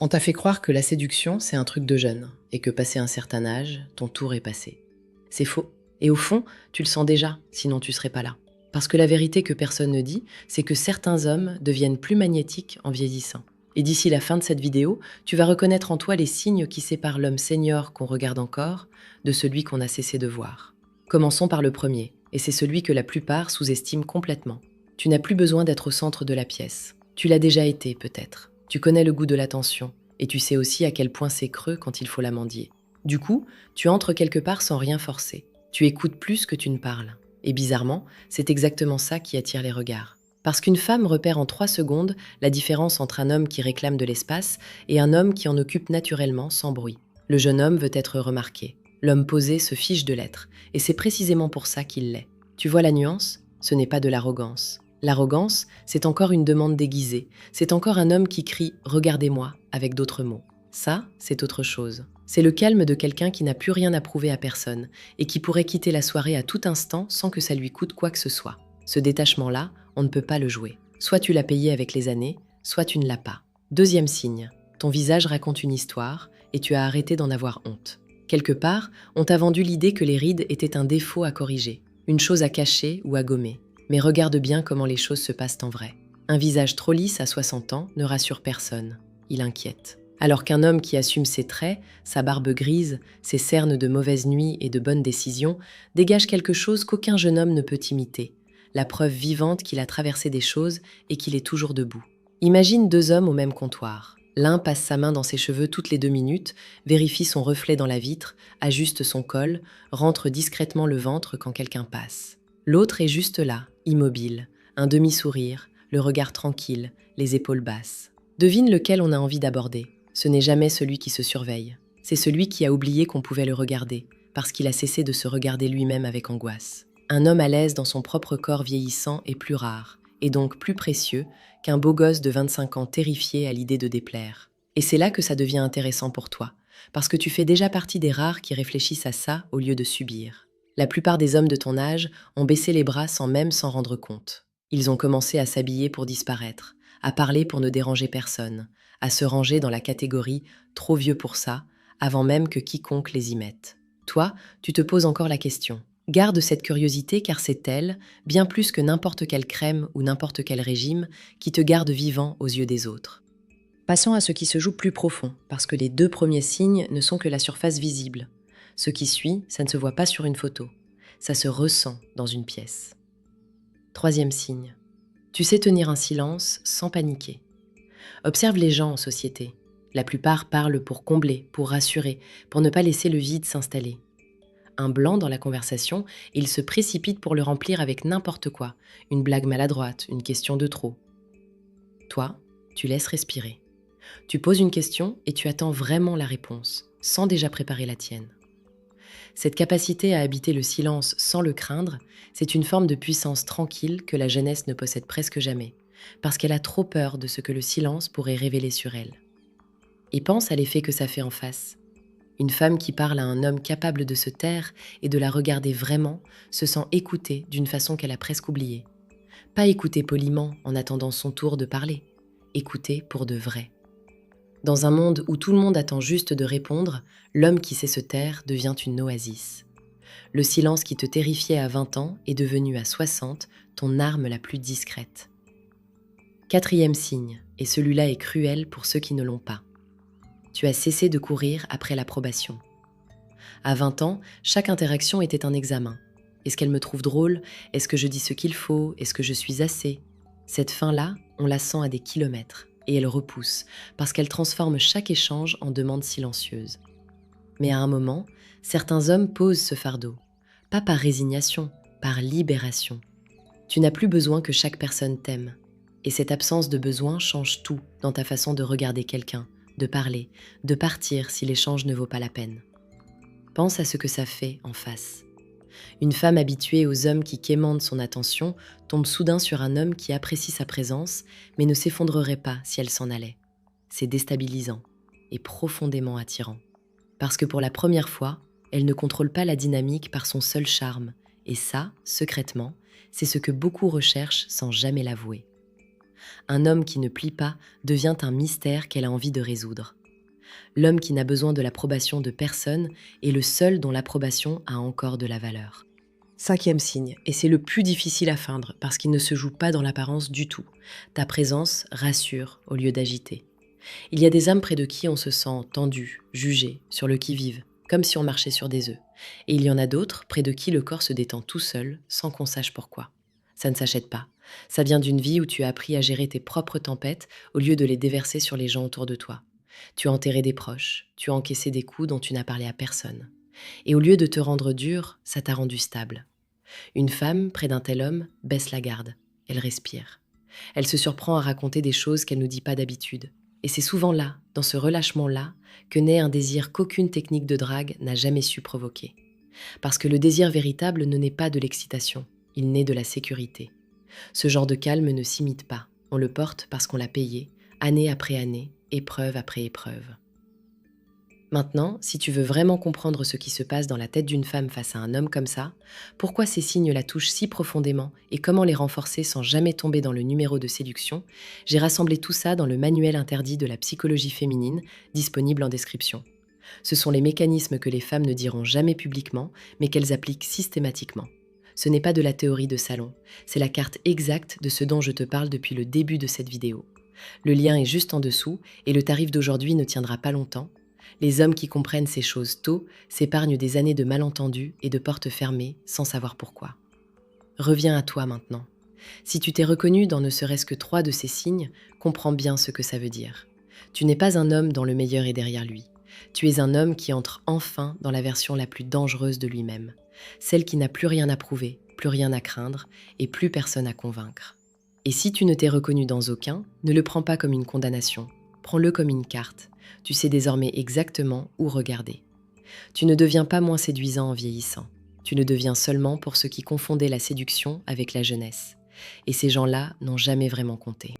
On t'a fait croire que la séduction, c'est un truc de jeune, et que passé un certain âge, ton tour est passé. C'est faux. Et au fond, tu le sens déjà, sinon tu serais pas là. Parce que la vérité que personne ne dit, c'est que certains hommes deviennent plus magnétiques en vieillissant. Et d'ici la fin de cette vidéo, tu vas reconnaître en toi les signes qui séparent l'homme senior qu'on regarde encore de celui qu'on a cessé de voir. Commençons par le premier, et c'est celui que la plupart sous-estiment complètement. Tu n'as plus besoin d'être au centre de la pièce. Tu l'as déjà été, peut-être. Tu connais le goût de l'attention, et tu sais aussi à quel point c'est creux quand il faut la mendier. Du coup, tu entres quelque part sans rien forcer. Tu écoutes plus que tu ne parles. Et bizarrement, c'est exactement ça qui attire les regards. Parce qu'une femme repère en 3 secondes la différence entre un homme qui réclame de l'espace et un homme qui en occupe naturellement sans bruit. Le jeune homme veut être remarqué. L'homme posé se fiche de l'être, et c'est précisément pour ça qu'il l'est. Tu vois la nuance? Ce n'est pas de l'arrogance. L'arrogance, c'est encore une demande déguisée. C'est encore un homme qui crie « Regardez-moi » avec d'autres mots. Ça, c'est autre chose. C'est le calme de quelqu'un qui n'a plus rien à prouver à personne et qui pourrait quitter la soirée à tout instant sans que ça lui coûte quoi que ce soit. Ce détachement-là, on ne peut pas le jouer. Soit tu l'as payé avec les années, soit tu ne l'as pas. Deuxième signe, ton visage raconte une histoire et tu as arrêté d'en avoir honte. Quelque part, on t'a vendu l'idée que les rides étaient un défaut à corriger, une chose à cacher ou à gommer. Mais regarde bien comment les choses se passent en vrai. Un visage trop lisse à 60 ans ne rassure personne. Il inquiète. Alors qu'un homme qui assume ses traits, sa barbe grise, ses cernes de mauvaise nuit et de bonnes décisions, dégage quelque chose qu'aucun jeune homme ne peut imiter. La preuve vivante qu'il a traversé des choses et qu'il est toujours debout. Imagine 2 hommes au même comptoir. L'un passe sa main dans ses cheveux toutes les 2 minutes, vérifie son reflet dans la vitre, ajuste son col, rentre discrètement le ventre quand quelqu'un passe. L'autre est juste là, immobile, un demi-sourire, le regard tranquille, les épaules basses. Devine lequel on a envie d'aborder. Ce n'est jamais celui qui se surveille. C'est celui qui a oublié qu'on pouvait le regarder, parce qu'il a cessé de se regarder lui-même avec angoisse. Un homme à l'aise dans son propre corps vieillissant est plus rare, et donc plus précieux, qu'un beau gosse de 25 ans terrifié à l'idée de déplaire. Et c'est là que ça devient intéressant pour toi, parce que tu fais déjà partie des rares qui réfléchissent à ça au lieu de subir. La plupart des hommes de ton âge ont baissé les bras sans même s'en rendre compte. Ils ont commencé à s'habiller pour disparaître, à parler pour ne déranger personne, à se ranger dans la catégorie « trop vieux pour ça » avant même que quiconque les y mette. Toi, tu te poses encore la question. Garde cette curiosité car c'est elle, bien plus que n'importe quelle crème ou n'importe quel régime, qui te garde vivant aux yeux des autres. Passons à ce qui se joue plus profond, parce que les 2 premiers signes ne sont que la surface visible. Ce qui suit, ça ne se voit pas sur une photo. Ça se ressent dans une pièce. Troisième signe. Tu sais tenir un silence sans paniquer. Observe les gens en société. La plupart parlent pour combler, pour rassurer, pour ne pas laisser le vide s'installer. Un blanc dans la conversation, il se précipite pour le remplir avec n'importe quoi. Une blague maladroite, une question de trop. Toi, tu laisses respirer. Tu poses une question et tu attends vraiment la réponse, sans déjà préparer la tienne. Cette capacité à habiter le silence sans le craindre, c'est une forme de puissance tranquille que la jeunesse ne possède presque jamais, parce qu'elle a trop peur de ce que le silence pourrait révéler sur elle. Et pense à l'effet que ça fait en face. Une femme qui parle à un homme capable de se taire et de la regarder vraiment se sent écoutée d'une façon qu'elle a presque oubliée. Pas écoutée poliment en attendant son tour de parler, écoutée pour de vrai. Dans un monde où tout le monde attend juste de répondre, l'homme qui sait se taire devient une oasis. Le silence qui te terrifiait à 20 ans est devenu à 60 ton arme la plus discrète. Quatrième signe, et celui-là est cruel pour ceux qui ne l'ont pas. Tu as cessé de courir après l'approbation. À 20 ans, chaque interaction était un examen. Est-ce qu'elle me trouve drôle? Est-ce que je dis ce qu'il faut? Est-ce que je suis assez? Cette fin-là, on la sent à des kilomètres. Et elle repousse, parce qu'elle transforme chaque échange en demande silencieuse. Mais à un moment, certains hommes posent ce fardeau. Pas par résignation, par libération. Tu n'as plus besoin que chaque personne t'aime. Et cette absence de besoin change tout dans ta façon de regarder quelqu'un, de parler, de partir si l'échange ne vaut pas la peine. Pense à ce que ça fait en face. Une femme habituée aux hommes qui quémandent son attention tombe soudain sur un homme qui apprécie sa présence, mais ne s'effondrerait pas si elle s'en allait. C'est déstabilisant et profondément attirant. Parce que pour la première fois, elle ne contrôle pas la dynamique par son seul charme, et ça, secrètement, c'est ce que beaucoup recherchent sans jamais l'avouer. Un homme qui ne plie pas devient un mystère qu'elle a envie de résoudre. L'homme qui n'a besoin de l'approbation de personne est le seul dont l'approbation a encore de la valeur. Cinquième signe, et c'est le plus difficile à feindre parce qu'il ne se joue pas dans l'apparence du tout. Ta présence rassure au lieu d'agiter. Il y a des âmes près de qui on se sent tendu, jugé, sur le qui-vive, comme si on marchait sur des œufs. Et il y en a d'autres près de qui le corps se détend tout seul, sans qu'on sache pourquoi. Ça ne s'achète pas. Ça vient d'une vie où tu as appris à gérer tes propres tempêtes au lieu de les déverser sur les gens autour de toi. Tu as enterré des proches, tu as encaissé des coups dont tu n'as parlé à personne. Et au lieu de te rendre dur, ça t'a rendu stable. Une femme, près d'un tel homme, baisse la garde. Elle respire. Elle se surprend à raconter des choses qu'elle ne dit pas d'habitude. Et c'est souvent là, dans ce relâchement-là, que naît un désir qu'aucune technique de drague n'a jamais su provoquer. Parce que le désir véritable ne naît pas de l'excitation, il naît de la sécurité. Ce genre de calme ne s'imite pas, on le porte parce qu'on l'a payé, année après année, épreuve après épreuve. Maintenant, si tu veux vraiment comprendre ce qui se passe dans la tête d'une femme face à un homme comme ça, pourquoi ces signes la touchent si profondément et comment les renforcer sans jamais tomber dans le numéro de séduction, j'ai rassemblé tout ça dans le manuel interdit de la psychologie féminine, disponible en description. Ce sont les mécanismes que les femmes ne diront jamais publiquement, mais qu'elles appliquent systématiquement. Ce n'est pas de la théorie de salon, c'est la carte exacte de ce dont je te parle depuis le début de cette vidéo. Le lien est juste en dessous et le tarif d'aujourd'hui ne tiendra pas longtemps. Les hommes qui comprennent ces choses tôt s'épargnent des années de malentendus et de portes fermées sans savoir pourquoi. Reviens à toi maintenant. Si tu t'es reconnu dans ne serait-ce que 3 de ces signes, comprends bien ce que ça veut dire. Tu n'es pas un homme dont le meilleur est derrière lui. Tu es un homme qui entre enfin dans la version la plus dangereuse de lui-même, celle qui n'a plus rien à prouver, plus rien à craindre et plus personne à convaincre. Et si tu ne t'es reconnu dans aucun, ne le prends pas comme une condamnation, prends-le comme une carte. Tu sais désormais exactement où regarder. Tu ne deviens pas moins séduisant en vieillissant. Tu le deviens seulement pour ceux qui confondaient la séduction avec la jeunesse. Et ces gens-là n'ont jamais vraiment compté.